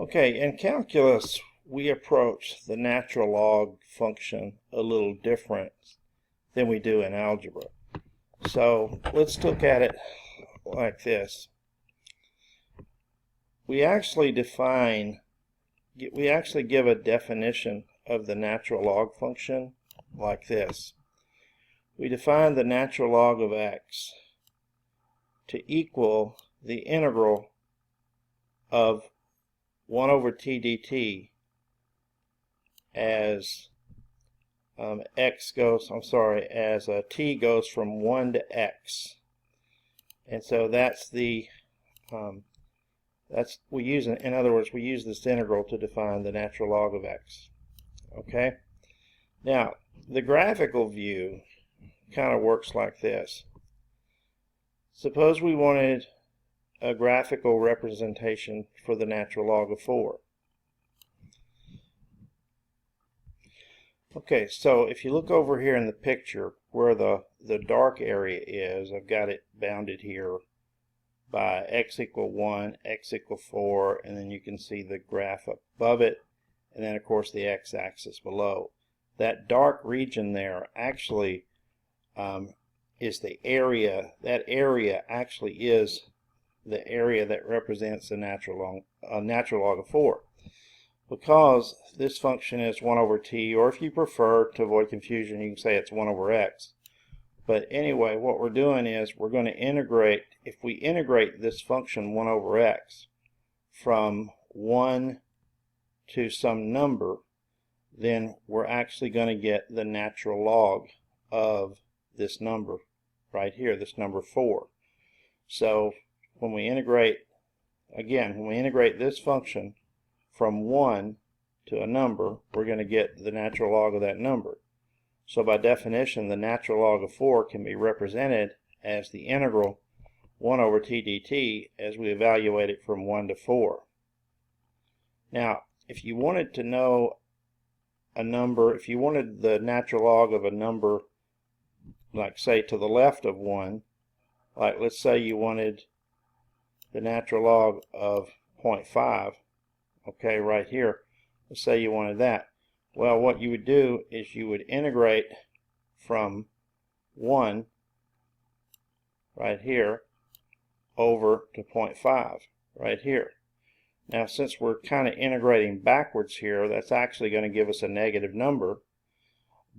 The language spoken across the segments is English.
Okay, in calculus, we approach the natural log function a little different than we do in algebra. So let's look at it like this. We actually give a definition of the natural log function like this. We define the natural log of x to equal the integral of 1 over t dt as t goes from 1 to x. And so that's the in other words, we use this integral to define the natural log of x. Okay? Now, the graphical view kind of works like this. Suppose we wanted a graphical representation for the natural log of 4. Okay, so if you look over here in the picture where the dark area is, I've got it bounded here by x equal 1, x equal 4, and then you can see the graph above it, and then of course the x-axis below. That dark region there actually is the area. That area actually is the area that represents a natural log of 4. Because this function is 1 over t, or if you prefer to avoid confusion, you can say it's 1 over x. But anyway, what we're doing is we're going to integrate, if we integrate this function 1 over x from 1 to some number, then we're actually going to get the natural log of this number right here, this number 4. So when we integrate, again, when we integrate this function from 1 to a number, we're going to get the natural log of that number. So by definition, the natural log of 4 can be represented as the integral 1 over t dt as we evaluate it from 1 to 4. Now, if you wanted to know a number, if you wanted the natural log of a number, like say to the left of 1, like let's say you wanted the natural log of 0.5, okay, right here, let's say you wanted that. Well, what you would do is you would integrate from 1 right here over to 0.5 right here. Now, since we're kind of integrating backwards here, that's actually going to give us a negative number.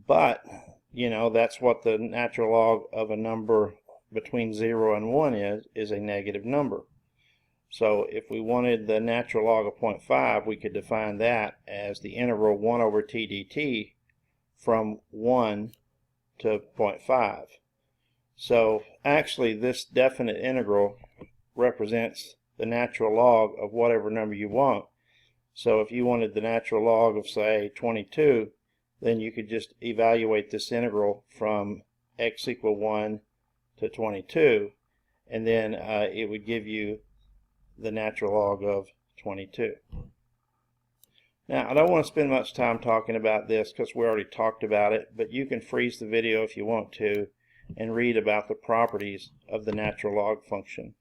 But, you know, that's what the natural log of a number between 0 and 1 is a negative number. So if we wanted the natural log of 0.5, we could define that as the integral 1 over t dt from 1 to 0.5. So actually this definite integral represents the natural log of whatever number you want. So if you wanted the natural log of, say, 22, then you could just evaluate this integral from x equal 1 to 22, and then it would give you the natural log of 22. Now, I don't want to spend much time talking about this because we already talked about it, but you can freeze the video if you want to and read about the properties of the natural log function.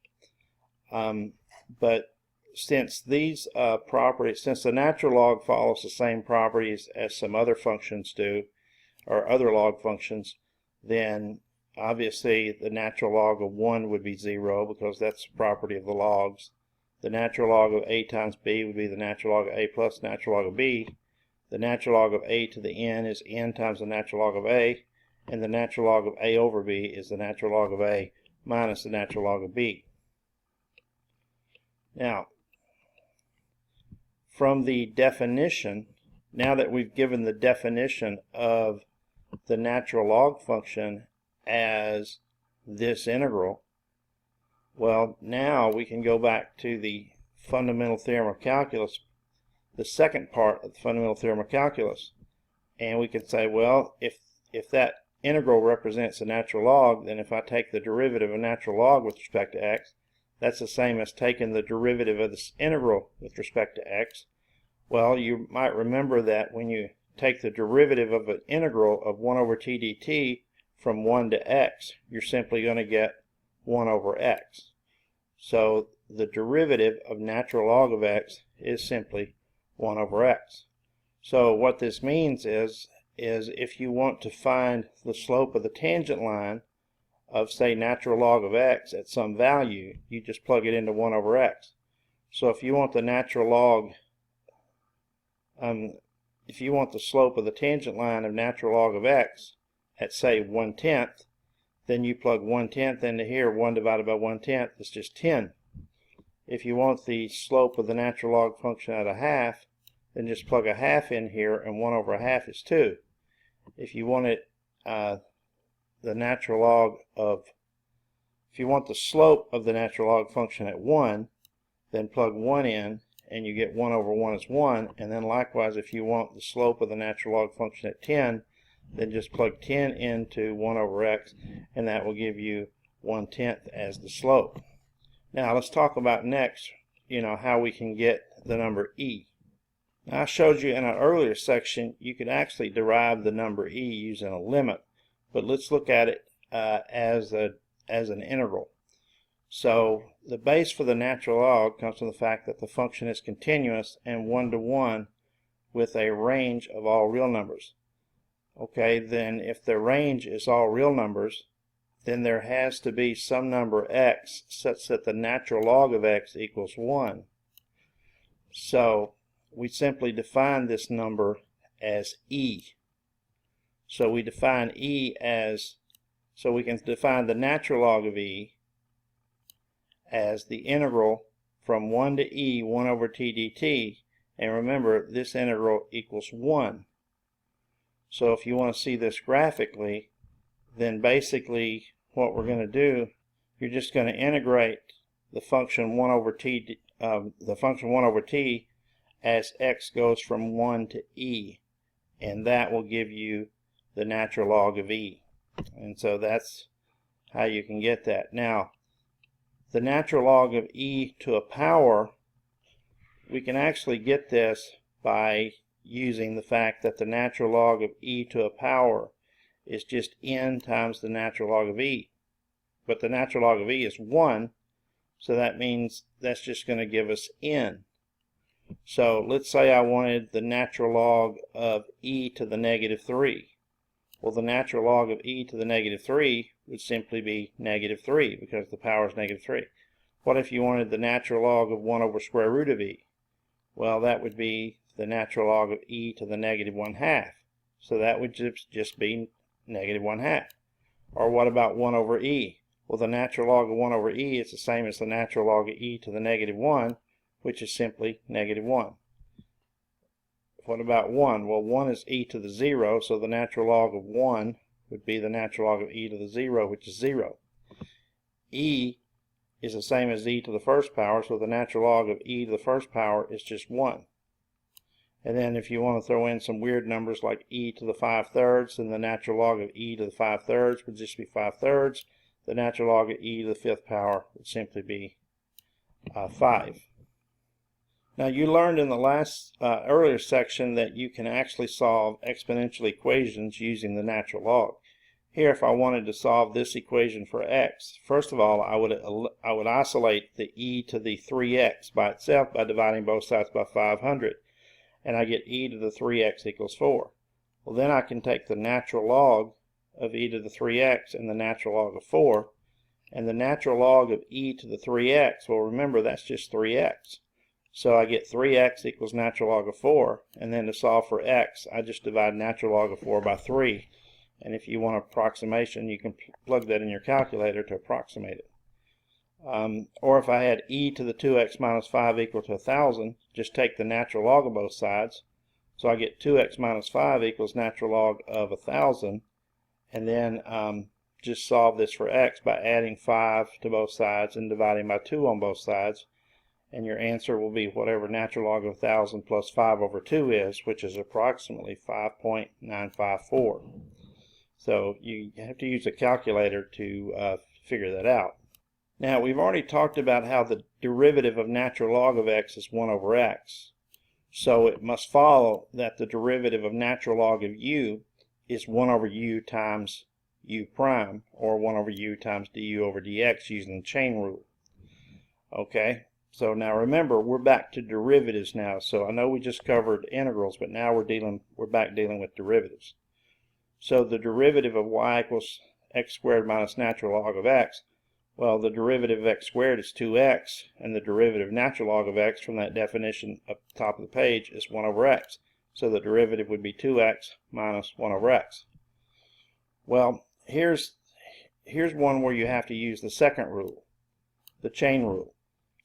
But since these since the natural log follows the same properties as some other functions do, or other log functions, then obviously the natural log of 1 would be 0 because that's the property of the logs. The natural log of a times b would be the natural log of a plus natural log of b. The natural log of a to the n is n times the natural log of a, and the natural log of a over b is the natural log of a minus the natural log of b. Now, from the definition, now that we've given the definition of the natural log function as this integral, well, now we can go back to the fundamental theorem of calculus, the second part of the fundamental theorem of calculus, and we can say, well, if that integral represents a natural log, then if I take the derivative of a natural log with respect to x, that's the same as taking the derivative of this integral with respect to x. Well, you might remember that when you take the derivative of an integral of 1 over t dt from 1 to x, you're simply going to get 1 over x. So the derivative of natural log of x is simply 1 over x. So what this means is if you want to find the slope of the tangent line of, say, natural log of x at some value, you just plug it into 1 over x. So if you want the natural log, if you want the slope of the tangent line of natural log of x at, say, 1/10, then you plug 1/10 into here. 1 divided by 1/10 is just 10. If you want the slope of the natural log function at a half, then just plug a half in here, and 1 over a half is 2. If you want it, the natural log of, if you want the slope of the natural log function at 1, then plug 1 in, and you get 1 over 1 is 1. And then likewise, if you want the slope of the natural log function at 10, then just plug 10 into 1 over x, and that will give you 1/10 as the slope. Now let's talk about next, how we can get the number e. Now, I showed you in an earlier section you could actually derive the number e using a limit, but let's look at it as an integral. So the base for the natural log comes from the fact that the function is continuous and 1-to-1 with a range of all real numbers. Okay, then if the range is all real numbers, then there has to be some number x such that the natural log of x equals 1. So we simply define this number as e. So we define e as, so we can define the natural log of e as the integral from 1 to e 1 over t dt, and remember this integral equals 1. So if you want to see this graphically, then basically what we're going to do, you're just going to integrate the function 1 over t, as x goes from 1 to e, and that will give you the natural log of e. And so that's how you can get that. Now, the natural log of e to a power, we can actually get this by using the fact that the natural log of e to a power is just n times the natural log of e. But the natural log of e is 1, so that means that's just going to give us n. So let's say I wanted the natural log of e to the negative 3. Well, the natural log of e to the negative 3 would simply be negative 3 because the power is negative 3. What if you wanted the natural log of 1 over square root of e? Well, that would be the natural log of e to the negative 1/2. So that would just be negative 1/2. Or what about 1 over e? Well, the natural log of 1 over e is the same as the natural log of e to the negative 1, which is simply negative 1. What about 1? Well, 1 is e to the 0, so the natural log of 1 would be the natural log of e to the 0, which is 0. E is the same as e to the first power, so the natural log of e to the first power is just 1. And then if you want to throw in some weird numbers like e to the 5/3, then the natural log of e to the 5/3 would just be 5/3. The natural log of e to the 5th power would simply be 5. Now, you learned in the last earlier section that you can actually solve exponential equations using the natural log. Here, if I wanted to solve this equation for x, first of all, I would isolate the e to the 3x by itself by dividing both sides by 500, and I get e to the 3x equals 4. Well, then I can take the natural log of e to the 3x and the natural log of 4, and the natural log of e to the 3x, well, remember that's just 3x. So I get 3x equals natural log of 4, and then to solve for x, I just divide natural log of 4 by 3. And if you want an approximation, you can plug that in your calculator to approximate it. Or if I had e to the 2x minus 5 equal to 1,000, just take the natural log of both sides. So I get 2x minus 5 equals natural log of 1,000, and then just solve this for x by adding 5 to both sides and dividing by 2 on both sides. And your answer will be whatever natural log of 1,000 plus 5 over 2 is, which is approximately 5.954. So you have to use a calculator to figure that out. Now, we've already talked about how the derivative of natural log of x is 1 over x. So it must follow that the derivative of natural log of u is 1 over u times u prime, or 1 over u times du over dx using the chain rule. Okay, so now remember, we're back to derivatives now. So I know we just covered integrals, but now we're back dealing with derivatives. So the derivative of y equals x squared minus natural log of x. Well, the derivative of x squared is 2x, and the derivative of natural log of x from that definition up the top of the page is 1 over x. So the derivative would be 2x minus 1 over x. Well, here's one where you have to use the second rule, the chain rule.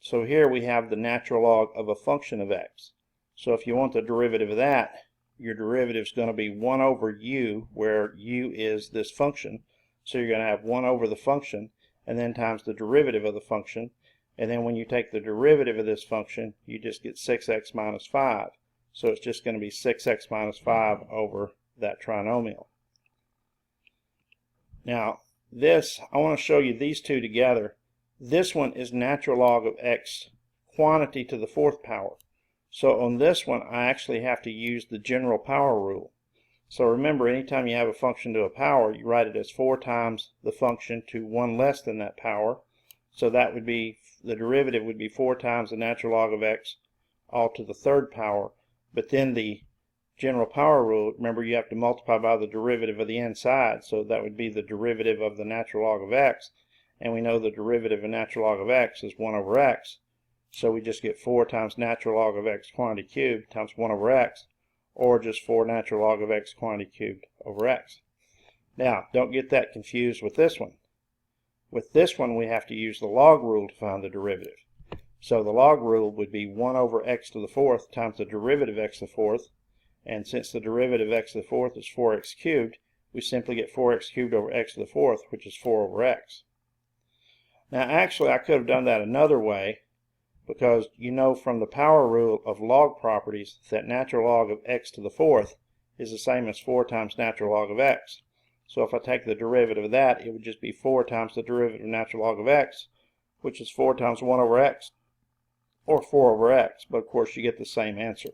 So here we have the natural log of a function of x. So if you want the derivative of that, your derivative is going to be 1 over u, where u is this function. So you're going to have 1 over the function, and then times the derivative of the function. And then when you take the derivative of this function, you just get 6x minus 5. So it's just going to be 6x minus 5 over that trinomial. Now, I want to show you these two together. This one is natural log of x quantity to the 4th power. So on this one, I actually have to use the general power rule. So remember, anytime you have a function to a power, you write it as 4 times the function to 1 less than that power. So that would be, the derivative would be 4 times the natural log of x all to the 3rd power. But then the general power rule, remember, you have to multiply by the derivative of the inside. So that would be the derivative of the natural log of x. And we know the derivative of natural log of x is 1 over x. So we just get 4 times natural log of x quantity cubed times 1 over x, or just 4 natural log of x quantity cubed over x. Now, don't get that confused with this one. With this one, we have to use the log rule to find the derivative. So the log rule would be 1 over x to the 4th times the derivative of x to the 4th. And since the derivative of x to the 4th is 4x cubed, we simply get 4x cubed over x to the 4th, which is 4 over x. Now, actually, I could have done that another way, because you know from the power rule of log properties that natural log of x to the 4th is the same as 4 times natural log of x. So if I take the derivative of that, it would just be 4 times the derivative of natural log of x, which is 4 times 1 over x, or 4 over x, but of course you get the same answer.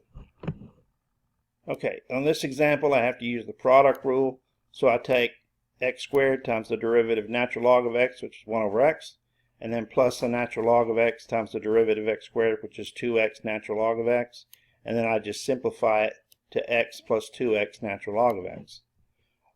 Okay, on this example I have to use the product rule, so I take x squared times the derivative of natural log of x, which is 1 over x, and then plus the natural log of x times the derivative of x squared, which is 2x natural log of x, and then I just simplify it to x plus 2x natural log of x.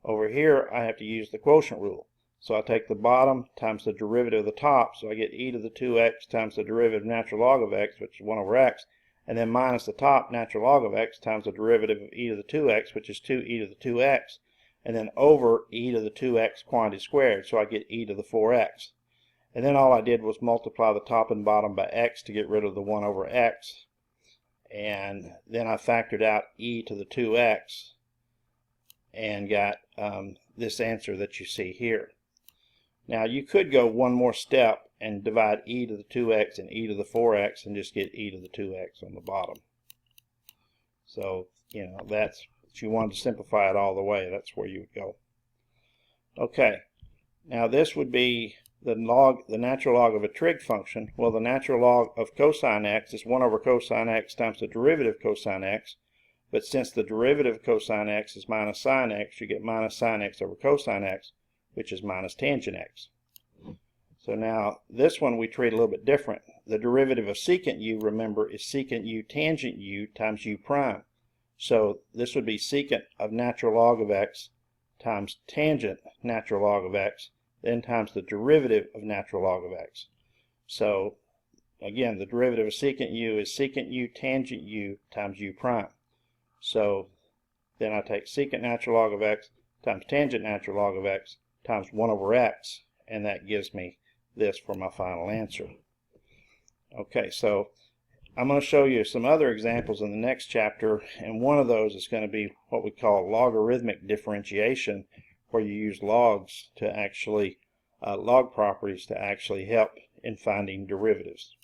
Over here I have to use the quotient rule, so I take the bottom times the derivative of the top, so I get e to the 2x times the derivative of natural log of x, which is 1 over x, and then minus the top natural log of x times the derivative of e to the 2x, which is 2e to the 2x, and then over e to the 2x quantity squared, so I get e to the 4x. And then all I did was multiply the top and bottom by x to get rid of the 1 over x. And then I factored out e to the 2x and got this answer that you see here. Now you could go one more step and divide e to the 2x and e to the 4x and just get e to the 2x on the bottom. So, you know, that's, if you wanted to simplify it all the way, that's where you would go. Okay, now this would be the natural log of a trig function. Well, the natural log of cosine x is 1 over cosine x times the derivative of cosine x. But since the derivative of cosine x is minus sine x, you get minus sine x over cosine x, which is minus tangent x. So now this one we treat a little bit different. The derivative of secant u, remember, is secant u tangent u times u prime. So this would be secant of natural log of x times tangent natural log of x, then times the derivative of natural log of x. So again, the derivative of secant u is secant u tangent u times u prime. So then I take secant natural log of x times tangent natural log of x times 1 over x, and that gives me this for my final answer. Okay, so I'm going to show you some other examples in the next chapter, and one of those is going to be what we call logarithmic differentiation, where you use logs to actually, log properties to actually help in finding derivatives.